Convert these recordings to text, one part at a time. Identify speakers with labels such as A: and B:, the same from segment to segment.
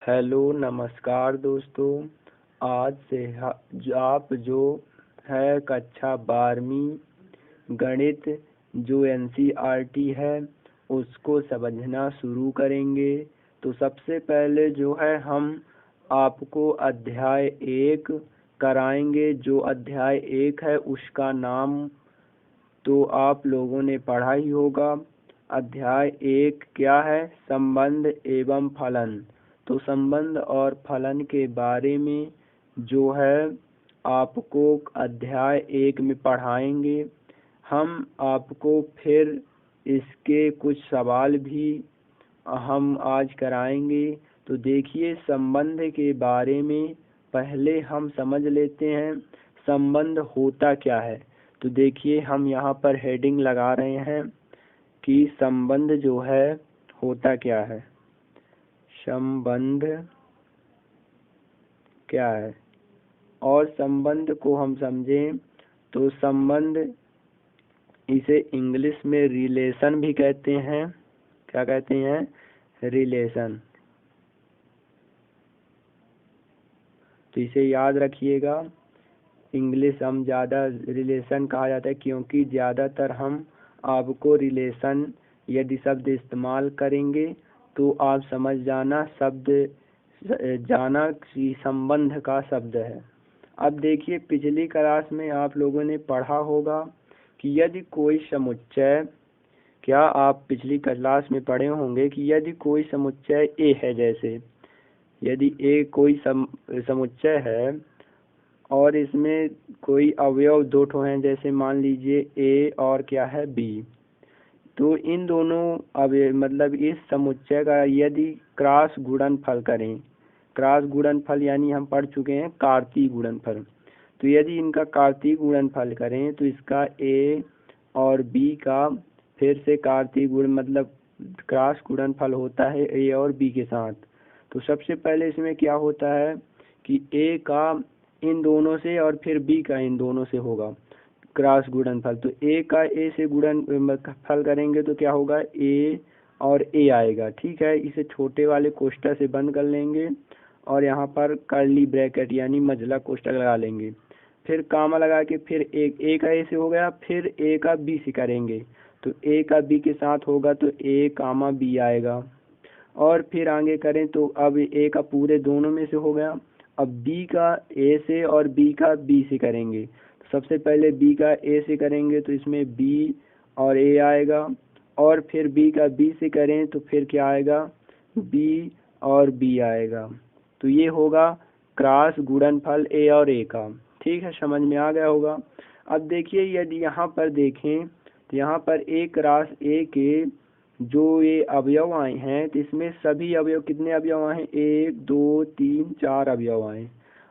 A: Hello नमस्कार दोस्तों। आज से आप जो है कक्षा 12वीं गणित जो एनसीईआरटी है उसको समझना शुरू करेंगे। तो सबसे पहले जो है हम आपको अध्याय 1 कराएंगे। जो अध्याय 1 है उसका नाम तो आप लोगों ने पढ़ा ही होगा। अध्याय 1 क्या है? संबंध एवं फलन। तो संबंध और फलन के बारे में जो है आपको अध्याय 1 में पढ़ाएंगे। हम आपको फिर इसके कुछ सवाल भी हम आज कराएंगे। तो देखिए, संबंध के बारे में पहले हम समझ लेते हैं संबंध होता क्या है। तो देखिए, हम यहाँ पर हेडिंग लगा रहे हैं कि संबंध जो है होता क्या है। संबंध क्या है? और संबंध को हम समझें तो संबंध इसे इंग्लिश में रिलेशन भी कहते हैं। क्या कहते हैं? रिलेशन। तो इसे याद रखिएगा। इंग्लिश हम ज़्यादा रिलेशन कहा जाता है क्योंकि ज़्यादातर हम आपको रिलेशन यदि शब्द इस्तेमाल करेंगे तो आप समझ जाना कि संबंध का शब्द है। अब देखिए, पिछली क्लास में आप लोगों ने पढ़ा होगा कि यदि कोई समुच्चय, क्या आप पिछली क्लास में पढ़े होंगे कि यदि कोई समुच्चय ए है, जैसे यदि ए कोई समुच्चय है और इसमें कोई अवयव दो ठो हैं, जैसे मान लीजिए ए और क्या है बी। तो इन दोनों मतलब इस समुच्चय का यदि क्रॉस गुणनफल करें, क्रॉस गुणनफल यानी हम पढ़ चुके हैं कार्तीय गुणनफल। तो यदि इनका कार्तीय गुणनफल करें तो इसका ए और बी का फिर से कार्तीय गुण मतलब क्रॉस गुणनफल होता है ए और बी के साथ। तो सबसे पहले इसमें क्या होता है कि ए का इन दोनों से और फिर बी का इन दोनों से होगा क्रॉस गुणनफल। तो ए का ए से गुणनफल करेंगे तो क्या होगा? ए और ए आएगा। ठीक है, इसे छोटे वाले कोष्ठक से बंद कर लेंगे और यहाँ पर कर्ली ब्रैकेट यानी मझला कोष्ठक लगा लेंगे। फिर कामा लगा के फिर ए का ए से हो गया, फिर ए का बी से करेंगे तो ए का बी के साथ होगा तो ए कामा बी आएगा। और फिर आगे करें तो अब ए का पूरे दोनों में से हो गया। अब बी का ए से और बी का बी से करेंगे। सबसे पहले बी का ए से करेंगे तो इसमें बी और ए आएगा, और फिर बी का बी से करें तो फिर क्या आएगा? बी और बी आएगा। तो ये होगा क्रॉस गुणनफल ए और ए का। ठीक है, समझ में आ गया होगा। अब देखिए, यदि यहाँ पर देखें तो यहाँ पर ए क्रॉस ए के जो ये अवयव आए हैं तो इसमें सभी अवयव कितने अवयव आए हैं? 1 2 3 4 अवयव आए,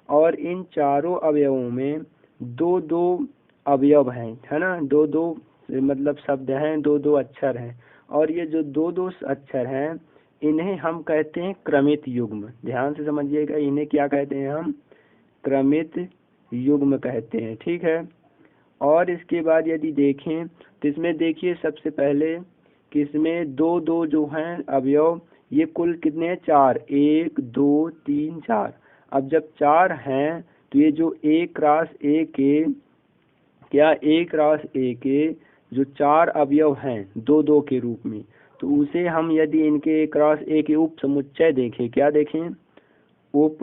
A: और इन चारों अवयवों में दो दो अवयव हैं, है ना। दो दो मतलब शब्द हैं, दो दो अक्षर हैं, और ये जो दो दो अक्षर हैं इन्हें हम कहते हैं क्रमित युग्म। ध्यान से समझिएगा, इन्हें क्या कहते हैं? हम क्रमित युग्म कहते हैं। ठीक है। और इसके बाद यदि देखें तो इसमें देखिए सबसे पहले कि इसमें दो दो जो हैं अवयव, ये कुल कितने हैं? 4, 1 2 3 4। अब जब 4 हैं तो ये जो ए क्रॉस ए के जो 4 अवयव हैं दो दो के रूप में, तो उसे हम यदि इनके ए क्रॉस ए के उप समुच्चय देखें, क्या देखें? उप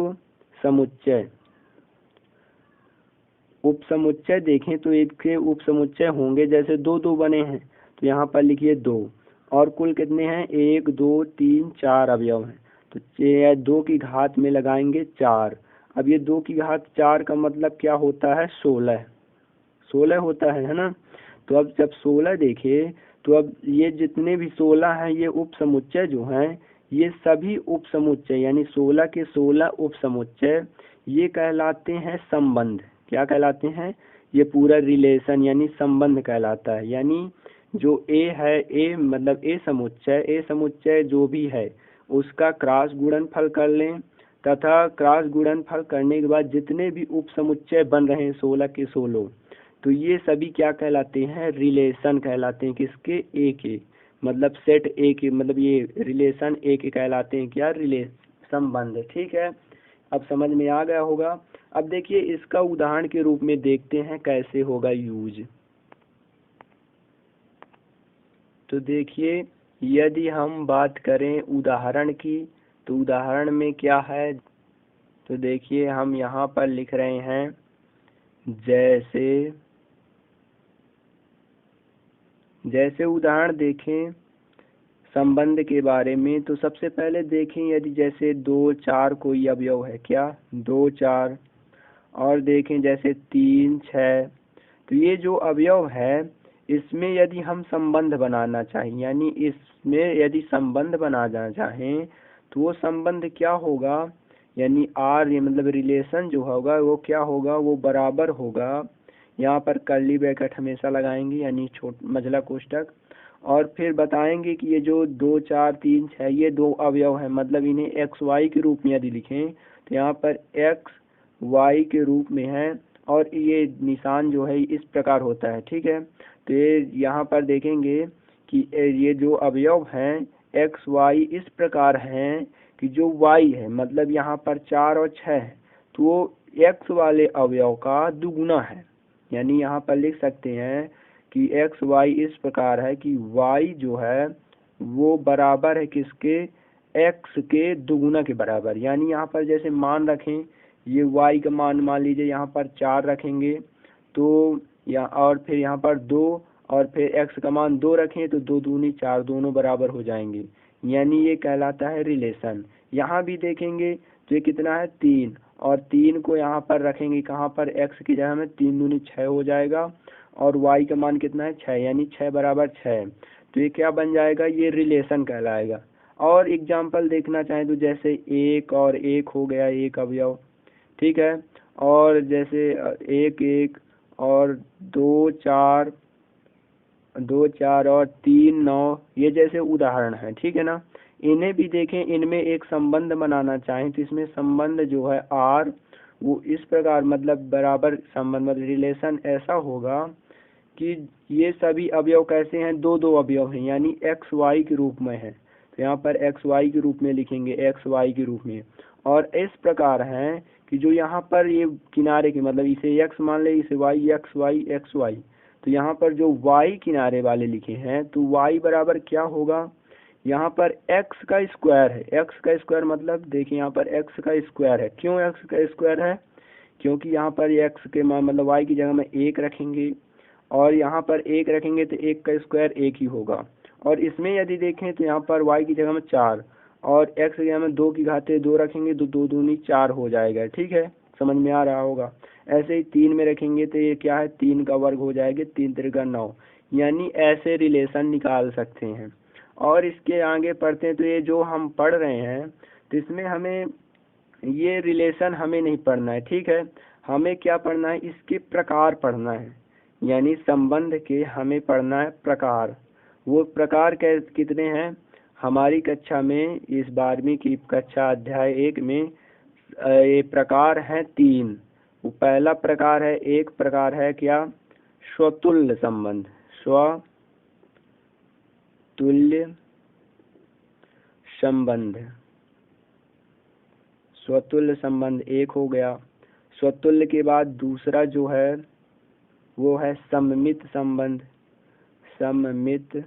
A: समुच्चय देखें तो इसके उप समुच्चय होंगे, जैसे दो दो बने हैं तो यहाँ पर लिखिए 2, और कुल कितने हैं? 1 2 3 4 अवयव हैं। तो 2 की घात में लगाएंगे 4। अब ये 2 की घात 4 का मतलब क्या होता है? 16 होता है ना। तो अब जब 16 देखे तो अब ये जितने भी 16 हैं ये उप समुच्चय जो हैं, ये सभी उप समुच्चय यानी 16 के 16 उप समुच्चय ये कहलाते हैं संबंध। क्या कहलाते हैं? ये पूरा रिलेशन यानी संबंध कहलाता है। यानी जो ए है, ए मतलब ए समुच्चय जो भी है उसका क्रॉस गुणनफल कर लें, तथा क्रॉस गुणनफल करने के बाद जितने भी उप समुच्चय बन रहे हैं 16 के 16, तो ये सभी क्या कहलाते हैं? रिलेशन कहलाते हैं। किसके? ए के, मतलब सेट ए के, मतलब ये रिलेशन ए के कहलाते हैं क्या? संबंध। ठीक है, अब समझ में आ गया होगा। अब देखिए इसका उदाहरण के रूप में देखते हैं कैसे होगा यूज। तो देखिए यदि हम बात करें उदाहरण की, तो उदाहरण में क्या है, तो देखिए हम यहाँ पर लिख रहे हैं जैसे उदाहरण देखें संबंध के बारे में। तो सबसे पहले देखें यदि जैसे 2 4 कोई अवयव है, क्या 2 4, और देखें जैसे 3 6। तो ये जो अवयव है इसमें यदि हम संबंध बनाना चाहें, यानी इसमें यदि संबंध बनाना चाहें तो वो संबंध क्या होगा, यानी आर ये मतलब रिलेशन जो होगा वो क्या होगा, वो बराबर होगा। यहाँ पर कर्ली ब्रैकेट हमेशा लगाएंगे यानी मझला कोष्ठक, और फिर बताएंगे कि ये जो 2 4 3 6 ये दो अवयव हैं, मतलब इन्हें एक्स वाई के रूप में यदि लिखें तो यहाँ पर एक्स वाई के रूप में है, और ये निशान जो है इस प्रकार होता है। ठीक है, तो ये यहाँ पर देखेंगे कि ये जो अवयव हैं एक्स वाई इस प्रकार हैं कि जो वाई है मतलब यहाँ पर 4 और 6 है तो वो एक्स वाले अवयव का दुगुना है। यानी यहाँ पर लिख सकते हैं कि एक्स वाई इस प्रकार है कि वाई जो है वो बराबर है किसके, एक्स के दुगुना के बराबर। यानी यहाँ पर जैसे मान रखें, ये वाई का मान लीजिए यहाँ पर 4 रखेंगे, तो और फिर यहाँ पर 2 और फिर एक्स का मान 2 रखें तो 2 दूनी 4 दोनों बराबर हो जाएंगे, यानी ये कहलाता है रिलेशन। यहाँ भी देखेंगे तो ये कितना है 3, और 3 को यहाँ पर रखेंगे कहाँ पर, एक्स की जगह में 3 दूनी 6 हो जाएगा, और वाई का मान कितना है 6, यानी 6 बराबर 6। तो ये क्या बन जाएगा, ये रिलेशन कहलाएगा। और एग्जाम्पल देखना चाहें तो जैसे 1 और 1 हो गया एक अवयव, ठीक है, और जैसे 1 1 और 2 4 और 3 9, ये जैसे उदाहरण है। ठीक है ना, इन्हें भी देखें, इनमें एक संबंध बनाना चाहें तो इसमें संबंध जो है आर वो इस प्रकार मतलब बराबर संबंध मतलब रिलेशन ऐसा होगा कि ये सभी अवयव कैसे हैं, 2 2 अवयव हैं, यानी एक्स वाई के रूप में है। तो यहाँ पर एक्स वाई के रूप में लिखेंगे, एक्स वाई के रूप में। और इस प्रकार हैं कि जो यहाँ पर ये किनारे के मतलब इसे एक्स मान ले, इसे Y, X Y X Y, तो यहाँ पर जो वाई किनारे वाले लिखे हैं तो वाई बराबर क्या होगा, यहाँ पर एक्स का स्क्वायर है। एक्स का स्क्वायर मतलब देखिए यहाँ पर एक्स का स्क्वायर है। क्यों एक्स का स्क्वायर है, क्योंकि यहाँ पर एक्स के मान मतलब वाई की जगह में 1 रखेंगे, और यहाँ पर 1 रखेंगे तो 1 का स्क्वायर 1 ही होगा। और इसमें यदि देखें तो यहाँ पर वाई की जगह में 4 और एक्स की जगह में 2 की घाते 2 रखेंगे तो 2 दूनी 4 हो जाएगा। ठीक है, समझ में आ रहा होगा। ऐसे ही 3 में रखेंगे तो ये क्या है, 3 का वर्ग हो जाएगा, 3 त्रिका 9, यानी ऐसे रिलेशन निकाल सकते हैं। और इसके आगे पढ़ते हैं तो ये जो हम पढ़ रहे हैं तो इसमें हमें ये रिलेशन हमें नहीं पढ़ना है। ठीक है, हमें क्या पढ़ना है, इसके प्रकार पढ़ना है, यानी संबंध के हमें पढ़ना है प्रकार। वो प्रकार कितने हैं, हमारी कक्षा में इस 12वीं की कक्षा अध्याय 1 में ये प्रकार हैं 3। वो पहला प्रकार है, एक प्रकार है क्या, स्वतुल्य संबंध, स्वतुल्य संबंध। स्वतुल्य संबंध एक हो गया। स्वतुल्य के बाद दूसरा जो है वो है सममित संबंध, सममित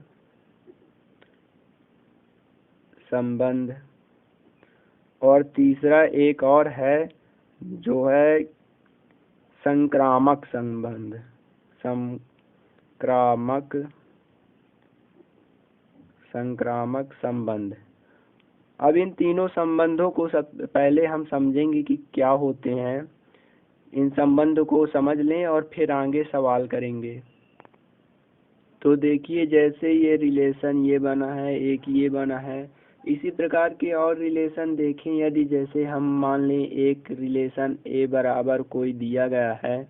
A: संबंध। और तीसरा एक और है जो है संक्रामक संबंध, संक्रामक संबंध। अब इन तीनों संबंधों को पहले हम समझेंगे कि क्या होते हैं। इन संबंध को समझ लें और फिर आगे सवाल करेंगे। तो देखिए जैसे ये रिलेशन ये बना है, एक ये बना है, इसी प्रकार के और रिलेशन देखें। यदि जैसे हम मान लें एक रिलेशन ए बराबर कोई दिया गया है,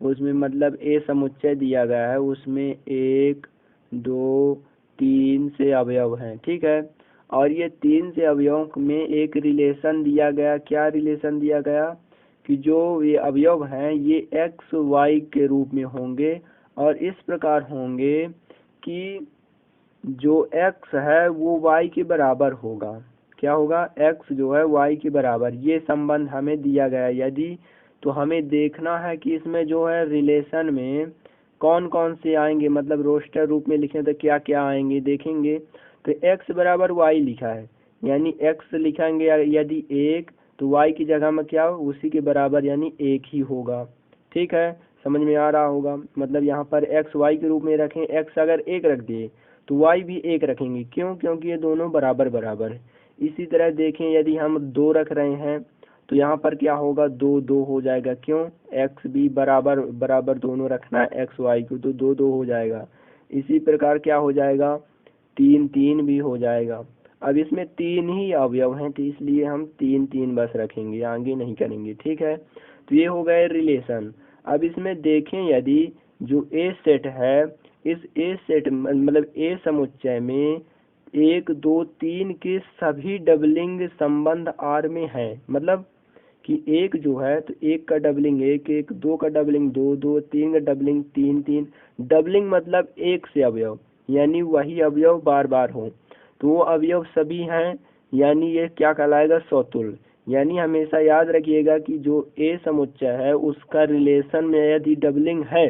A: उसमें मतलब ए समुच्चय दिया गया है, उसमें 1 2 3 से अवयव हैं। ठीक है, और ये 3 से अवयवों में एक रिलेशन दिया गया। क्या रिलेशन दिया गया कि जो ये अवयव हैं ये एक्स वाई के रूप में होंगे, और इस प्रकार होंगे कि जो एक्स है वो वाई के बराबर होगा। क्या होगा, x जो है y के बराबर, ये संबंध हमें दिया गया है। यदि तो हमें देखना है कि इसमें जो है रिलेशन में कौन कौन से आएंगे, मतलब रोस्टर रूप में लिखें तो क्या क्या आएंगे देखेंगे। तो x बराबर y लिखा है, यानी x लिखेंगे यदि 1 तो y की जगह में क्या हो, उसी के बराबर यानी 1 ही होगा। ठीक है, समझ में आ रहा होगा। मतलब यहाँ पर x y के रूप में रखें, x अगर 1 रख दिए तो y भी 1 रखेंगे, क्यों, क्योंकि ये दोनों बराबर बराबर है। इसी तरह देखें यदि हम 2 रख रहे हैं तो यहाँ पर क्या होगा, 2 2 हो जाएगा, क्यों, x भी बराबर बराबर दोनों रखना है x y को, तो 2 2 हो जाएगा। इसी प्रकार क्या हो जाएगा, 3 3 भी हो जाएगा। अब इसमें 3 ही अवयव हैं तो इसलिए हम 3 3 बस रखेंगे, आगे नहीं करेंगे। ठीक है, तो ये हो गए रिलेशन। अब इसमें देखें यदि जो ए सेट है, इस ए सेट मतलब ए समुच्चय में 1 2 3 के सभी डबलिंग संबंध आर में है। मतलब कि 1 जो है तो 1 का डबलिंग 1 1, 2 का डबलिंग 2 2, 3 का डबलिंग 3 3। डबलिंग मतलब एक से अवयव, यानी वही अवयव बार बार हो, तो वो अवयव सभी हैं, यानी ये क्या कहलाएगा, स्वतुल्य। यानी हमेशा याद रखिएगा कि जो ए समुच्चय है उसका रिलेशन में यदि डबलिंग है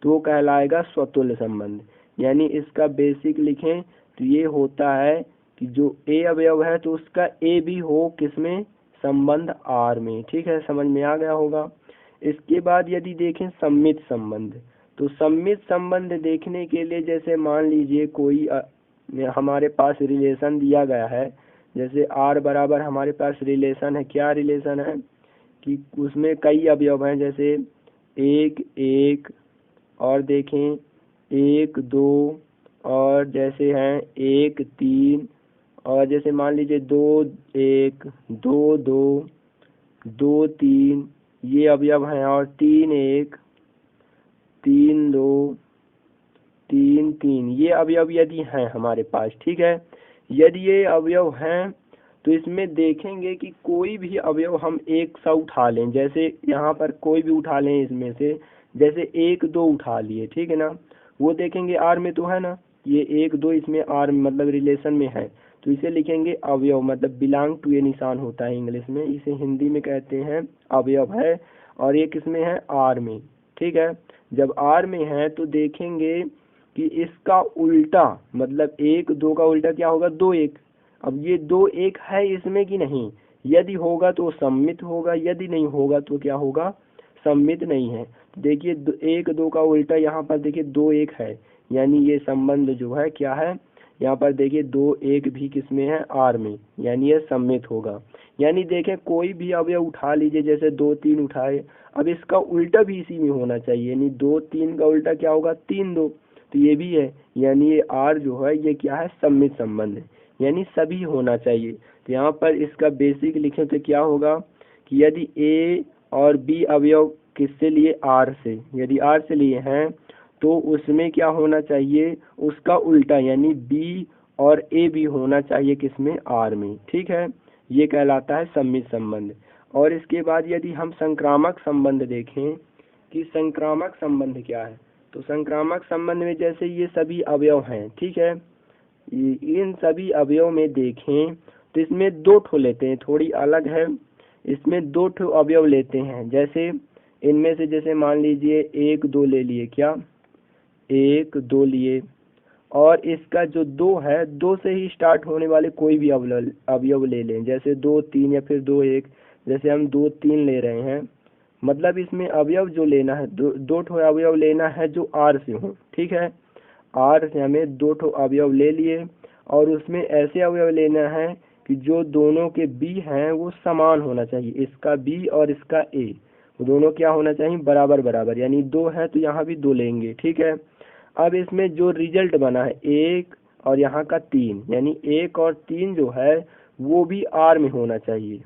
A: तो वो कहलाएगा स्वतुल्य संबंध। यानी इसका बेसिक लिखें तो ये होता है कि जो ए अवयव है तो उसका ए भी हो किसमें, संबंध आर में। ठीक है, समझ में आ गया होगा। इसके बाद यदि देखें सम्मित संबंध, तो सम्मित संबंध देखने के लिए जैसे मान लीजिए कोई हमारे पास रिलेशन दिया गया है, जैसे आर बराबर हमारे पास रिलेशन है, क्या रिलेशन है कि उसमें कई अवयव हैं, जैसे 1 1 और देखें 1 2 और जैसे हैं 1 3 और जैसे मान लीजिए 2 1 2 2 2 3 ये अवयव हैं, और 3 1 3 2 3 3 ये अवयव यदि हैं हमारे पास। ठीक है, यदि ये अवयव हैं तो इसमें देखेंगे कि कोई भी अवयव हम एक सा उठा लें, जैसे यहाँ पर कोई भी उठा लें इसमें से, जैसे 1 2 उठा लिए, ठीक है ना, वो देखेंगे आर में तो है ना, ये 1 2 इसमें आर मतलब रिलेशन में है, तो इसे लिखेंगे अवयव, मतलब बिलोंग टू ये निशान होता है इंग्लिश में, इसे हिंदी में कहते हैं अवयव है, और ये किसमें है, आर में। ठीक है, जब आर में है तो देखेंगे कि इसका उल्टा, मतलब 1 2 का उल्टा क्या होगा, 2 1। अब ये 2 1 है इसमें कि नहीं, यदि होगा तो सम्मित होगा, यदि नहीं होगा तो क्या होगा, सम्मित नहीं है। देखिए 1 2 का उल्टा यहाँ पर देखिए 2 1 है, यानी ये संबंध जो है क्या है, यहाँ पर देखिए 2 1 भी किसमें है, आर में, यानी ये सम्मित होगा। यानी देखें कोई भी अवयव उठा लीजिए, जैसे 2 3 उठाए, अब इसका उल्टा भी इसी में होना चाहिए, यानी 2 3 का उल्टा क्या होगा, 3 2, तो ये भी है, यानी ये आर जो है ये क्या है, सम्मित संबंध है, यानी सभी होना चाहिए। तो यहाँ पर इसका बेसिक लिखें तो क्या होगा कि यदि ए और बी अवयव किससे लिए, आर से, यदि आर से लिए हैं तो उसमें क्या होना चाहिए, उसका उल्टा, यानी बी और ए भी होना चाहिए किसमें, आर में। ठीक है, ये कहलाता है सम्मित संबंध। और इसके बाद यदि हम संक्रामक संबंध देखें कि संक्रामक संबंध क्या है, तो संक्रामक संबंध में जैसे ये सभी अवयव हैं, ठीक है, इन सभी अवयव में देखें तो इसमें 2 ठो लेते हैं, थोड़ी अलग है, इसमें 2 ठो अवयव लेते हैं, जैसे इनमें से जैसे मान लीजिए 1 2 ले लिए, क्या 1 2 लिए, और इसका जो 2 है, 2 से ही स्टार्ट होने वाले कोई भी अवयव ले लें, जैसे 2 3 या फिर 2 1, जैसे हम 2 3 ले रहे हैं, मतलब इसमें अवयव जो लेना है, 2 ठो अवयव लेना है जो आर से हो। ठीक है, आर से हमें 2 ठो अवयव ले लिए, और उसमें ऐसे अवयव लेना है कि जो दोनों के बी हैं वो समान होना चाहिए, इसका बी और इसका ए, वो दोनों क्या होना चाहिए, बराबर बराबर, यानी 2 है तो यहाँ भी 2 लेंगे। ठीक है, अब इसमें जो रिजल्ट बना है 1 और यहाँ का 3, यानी 1 और 3 जो है वो भी आर में होना चाहिए।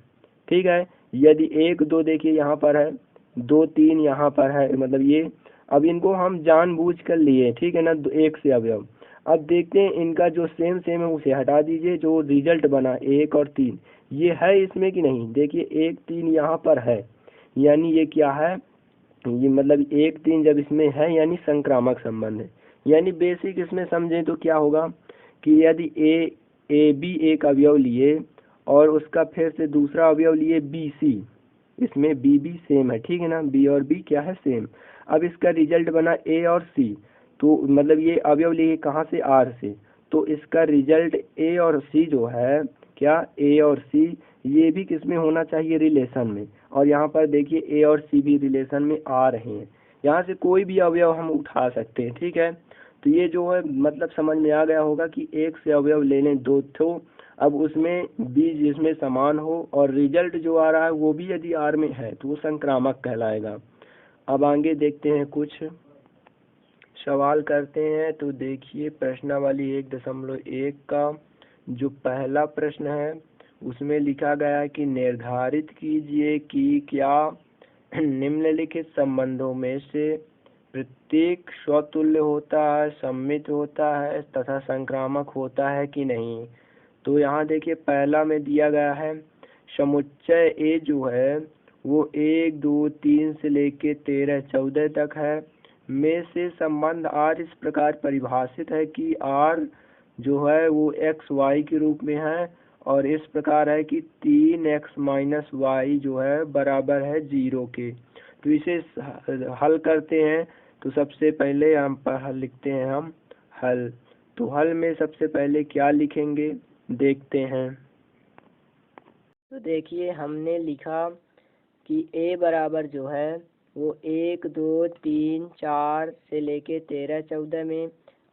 A: ठीक है, यदि 1 2 देखिए यहाँ पर है, 2 3 यहाँ पर है, मतलब ये, अब इनको हम जानबूझ कर लिए, ठीक है ना, 1 से अवयव। अब देखते हैं इनका जो सेम सेम है उसे हटा दीजिए, जो रिजल्ट बना 1 और 3 ये है इसमें कि नहीं, देखिए 1 3 यहाँ पर है, यानी ये क्या है, ये मतलब 1 3 जब इसमें है यानी संक्रामक संबंध है। यानी बेसिक इसमें समझें तो क्या होगा कि यदि ए बी एक अवयव लिए और उसका फिर से दूसरा अवयव लिए बी सी, इसमें बी भी सेम है, ठीक है ना, बी और बी क्या है, सेम। अब इसका रिजल्ट बना ए और सी, तो मतलब ये अवयव लिए कहाँ से, आर से, तो इसका रिजल्ट ए और सी जो है, क्या ए और सी ये भी किस में होना चाहिए, रिलेशन में। और यहाँ पर देखिए ए और सी भी रिलेशन में आ रहे हैं, यहाँ से कोई भी अवयव हम उठा सकते हैं, ठीक है। तो ये जो है मतलब समझ में आ गया होगा कि एक से अवयव ले लें दो तो, अब उसमें बीज जिसमें समान हो और रिजल्ट जो आ रहा है वो भी यदि आर में है तो वो संक्रामक कहलाएगा। अब आगे देखते हैं, कुछ सवाल करते हैं। तो देखिए प्रश्नावली 1.1 का जो पहला प्रश्न है उसमें लिखा गया है कि निर्धारित कीजिए कि क्या निम्नलिखित संबंधों में से प्रत्येक स्वतुल्य होता है, सममित होता है तथा संक्रामक होता है कि नहीं। तो यहाँ देखिए पहला में दिया गया है समुच्चय ए जो है वो 1 2 3 से लेके 13 14 तक है, में से संबंध आर इस प्रकार परिभाषित है कि आर जो है वो एक्स वाई के रूप में है, और इस प्रकार है कि 3x माइनस वाई जो है बराबर है 0 के। तो इसे हल करते हैं। तो सबसे पहले यहाँ पर हल लिखते हैं हम हल। तो हल में सबसे पहले क्या लिखेंगे देखते हैं। तो देखिए हमने लिखा कि a बराबर जो है वो 1 2 3 4 से लेके 13 14 में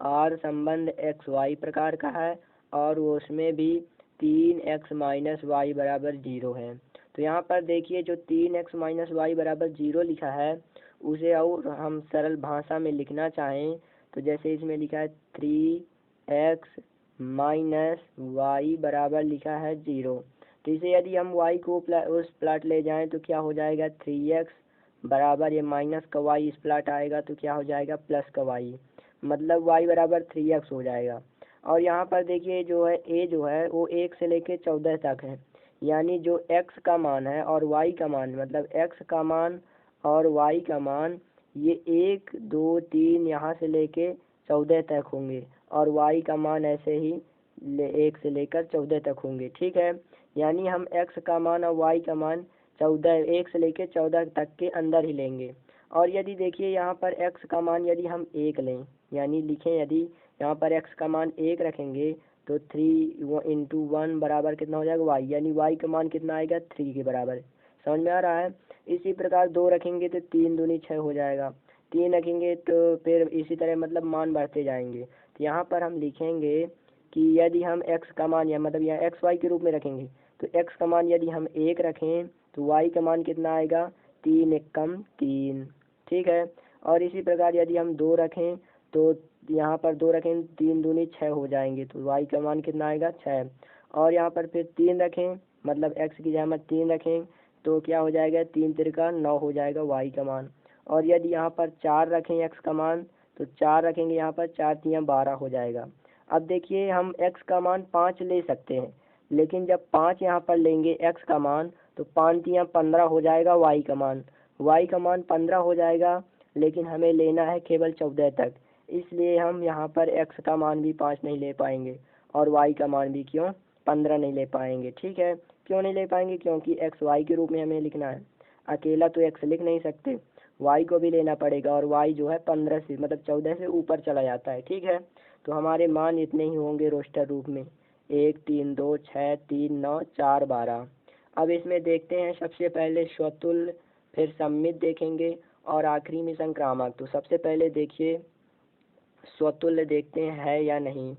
A: आर संबंध एक्स वाई प्रकार का है, और वो उसमें भी 3x माइनस वाई बराबर 0 है। तो यहाँ पर देखिए जो 3x माइनस वाई बराबर 0 लिखा है उसे और हम सरल भाषा में लिखना चाहें तो जैसे इसमें लिखा है 3x माइनस वाई बराबर लिखा है 0। तो इसे यदि हम y को उस प्लाट ले जाएं तो क्या हो जाएगा 3x बराबर ये माइनस का y इस प्लाट आएगा तो क्या हो जाएगा प्लस का y, मतलब y बराबर 3x हो जाएगा। और यहाँ पर देखिए जो है a जो है वो 1 से लेके 14 तक है, यानी जो x का मान है और y का मान, मतलब x का मान और y का मान ये 1 2 3 यहाँ से लेके 14 तक होंगे, और y का मान ऐसे ही 1 से लेकर 14 तक होंगे, ठीक है। यानी हम x का मान और y का मान 1 से लेकर 14 तक के अंदर ही लेंगे। और यदि देखिए यहाँ पर x का मान यदि हम 1 लें, यानी लिखें यदि यहाँ पर x का मान 1 रखेंगे तो 3 इंटू 1 बराबर कितना हो जाएगा y, यानी y का मान कितना आएगा 3 के बराबर। समझ में आ रहा है। इसी प्रकार 2 रखेंगे तो 3 दूनी 6 हो जाएगा, 3 रखेंगे तो फिर इसी तरह मतलब मान बढ़ते जाएंगे। तो यहाँ पर हम लिखेंगे कि यदि हम x का मान या मतलब यहाँ एक्स वाई के रूप में रखेंगे तो x का मान यदि हम 1 रखें तो y का मान कितना आएगा 3 1 कम 3, ठीक है। और इसी प्रकार यदि हम 2 रखें तो यहाँ पर 2 रखें 3 दूनी 6 हो जाएंगे तो y का मान कितना आएगा 6। और यहाँ पर फिर 3 रखें मतलब x की जगह में 3 रखें तो क्या हो जाएगा 3 तिरका 9 हो जाएगा y का मान। और यदि यहाँ पर 4 रखें x का मान तो 4 रखेंगे यहाँ पर 4 तियाँ 12 हो जाएगा। अब देखिए हम x का मान 5 ले सकते हैं, लेकिन जब 5 यहाँ पर लेंगे x का मान तो 5 तियाँ 15 हो जाएगा y का मान, y का मान 15 हो जाएगा, लेकिन हमें लेना है केवल 14 तक, इसलिए हम यहाँ पर x का मान भी 5 नहीं ले पाएंगे और y का मान भी क्यों 15 नहीं ले पाएंगे, ठीक है। क्यों नहीं ले पाएंगे, क्योंकि x y के रूप में हमें लिखना है, अकेला तो x लिख नहीं सकते, y को भी लेना पड़ेगा, और y जो है 15 से मतलब 14 से ऊपर चला जाता है, ठीक है। तो हमारे मान इतने ही होंगे रोस्टर रूप में 1 3 2 6 3 9 4 12। अब इसमें देखते हैं सबसे पहले स्वतुल्य, फिर सममित देखेंगे और आखिरी में संक्रामक। तो सबसे पहले देखिए स्वतुल्य देखते हैं है या नहीं।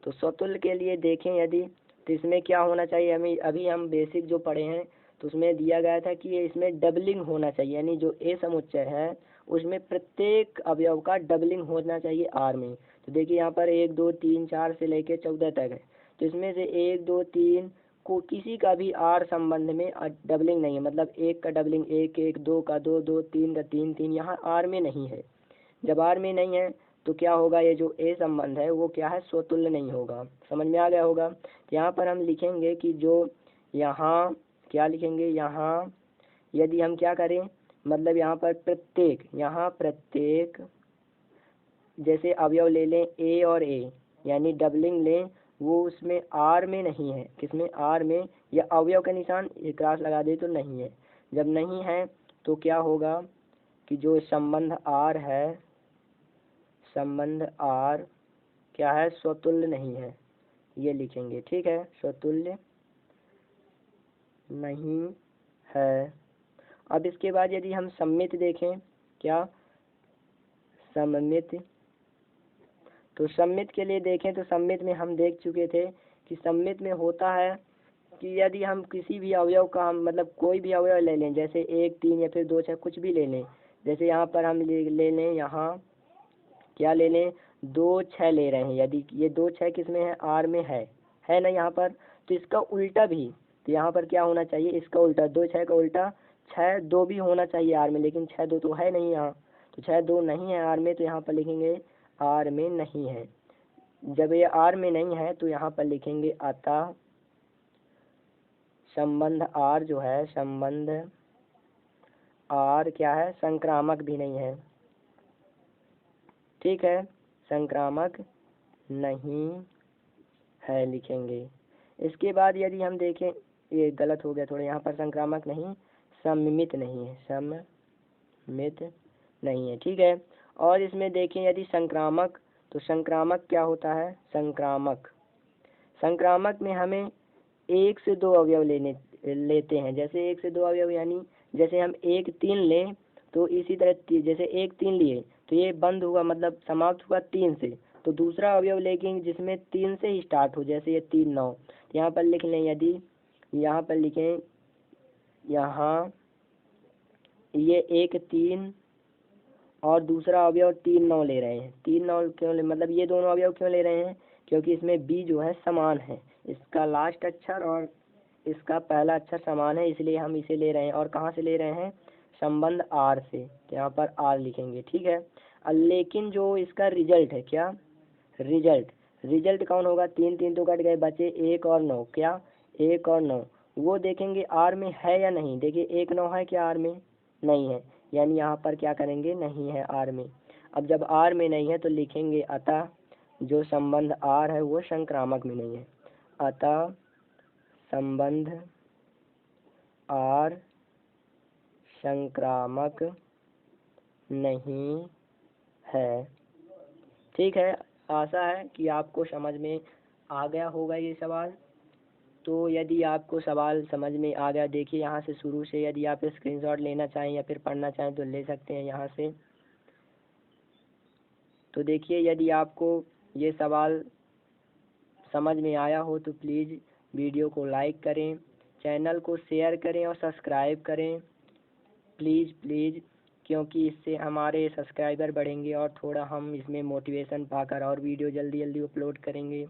A: तो स्वतुल्य के लिए देखें यदि तो इसमें क्या होना चाहिए, हमें अभी हम बेसिक जो पढ़े हैं तो उसमें दिया गया था कि इसमें डबलिंग होना चाहिए, यानी जो ए समुच्चय है उसमें प्रत्येक अवयव का डबलिंग होना चाहिए आर में। तो देखिए यहाँ पर 1 2 3 4 से लेकर 14 तक है, तो इसमें से 1 2 3 को किसी का भी आर संबंध में डबलिंग नहीं है, मतलब 1 का डबलिंग 1 1, 2 का 2 2, 3 का 3 3 यहाँ आर में नहीं है। जब आर में नहीं है तो क्या होगा, ये जो ए संबंध है वो क्या है स्वतुल्य नहीं होगा। समझ में आ गया होगा। यहाँ पर हम लिखेंगे कि जो यहाँ क्या लिखेंगे, यहाँ यदि हम क्या करें मतलब यहाँ पर प्रत्येक, यहाँ प्रत्येक जैसे अवयव ले लें ए और ए, यानी डबलिंग लें
B: वो उसमें आर में नहीं है। किसमें? आर में। या अवयव के निशान ये क्रॉस लगा दे तो नहीं है। जब नहीं है तो क्या होगा कि जो संबंध आर है, संबंध आर क्या है? स्वतुल्य नहीं है, ये लिखेंगे। ठीक है, स्वतुल्य नहीं है। अब इसके बाद यदि हम सममित देखें, क्या सममित, तो सममित के लिए देखें तो सममित में हम देख चुके थे कि सममित में होता है कि यदि हम किसी भी अवयव का हम मतलब कोई भी अवयव ले लें, जैसे 1, 3 या फिर 2, 6 कुछ भी ले लें। जैसे यहाँ पर हम ले लें, यहाँ क्या ले लें? 2, 6 ले रहे हैं। यदि ये 2, 6 किस में है? आर में है ना यहाँ पर। तो इसका उल्टा भी, तो यहाँ पर क्या होना चाहिए? इसका उल्टा, 2, 6 का उल्टा 6, 2 भी होना चाहिए आर में, लेकिन 6, 2 तो है नहीं यहाँ। तो 6, 2 नहीं है आर में, तो यहाँ पर लिखेंगे आर में नहीं है। जब ये आर में नहीं है तो यहाँ पर लिखेंगे अतः संबंध आर जो है, संबंध आर क्या है? संक्रामक भी नहीं है। ठीक है, संक्रामक नहीं है लिखेंगे। इसके बाद यदि हम देखें, ये गलत हो गया थोड़ा, यहाँ पर संक्रामक नहीं, सममित नहीं है, सममित नहीं है। ठीक है, और इसमें देखें यदि संक्रामक, तो संक्रामक क्या होता है? संक्रामक, संक्रामक में हमें 1 से 2 अवयव लेते हैं। जैसे 1 से 2 अवयव यानी जैसे हम 1, 3 लें तो इसी तरह जैसे 1, 3 लिए तो ये बंद हुआ, मतलब समाप्त हुआ 3 से, तो दूसरा अवयव लेकिन जिसमें 3 से ही स्टार्ट हो, जैसे ये 3, 9, तो यहाँ पर लिख लें। यदि यहाँ पर लिखें, यहाँ ये 1, 3 और दूसरा अवयव 3, 9 ले रहे हैं। 3, 9 क्यों मतलब ये दोनों अवयव क्यों ले रहे हैं? क्योंकि इसमें बी जो है समान है, इसका लास्ट अक्षर और इसका पहला अक्षर समान है, इसलिए हम इसे ले रहे हैं। और कहाँ से ले रहे हैं? संबंध आर से, तो यहाँ पर आर लिखेंगे। ठीक है, लेकिन जो इसका रिजल्ट है, क्या रिजल्ट कौन होगा? 3, 3 तो कट गए, बचे 1 और 9। क्या? 1 और 9, वो देखेंगे आर में है या नहीं। देखिए 1, 9 है क्या आर में? नहीं है, यानी यहाँ पर क्या करेंगे? नहीं है आर में। अब जब आर में नहीं है तो लिखेंगे अतः जो संबंध आर है वो संक्रामक में नहीं है। अतः संबंध आर संक्रामक नहीं है। ठीक है, आशा है कि आपको समझ में आ गया होगा ये सवाल। तो यदि आपको सवाल समझ में आ गया, देखिए यहाँ से शुरू से, यदि आप स्क्रीनशॉट लेना चाहें या फिर पढ़ना चाहें तो ले सकते हैं यहाँ से। तो देखिए यदि आपको ये सवाल समझ में आया हो तो प्लीज़ वीडियो को लाइक करें, चैनल को शेयर करें और सब्सक्राइब करें प्लीज़, क्योंकि इससे हमारे सब्सक्राइबर बढ़ेंगे और थोड़ा हम इसमें मोटिवेशन पाकर और वीडियो जल्दी जल्दी अपलोड करेंगे।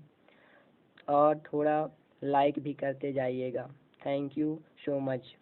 B: और थोड़ा लाइक भी करते जाइएगा। Thank you so much.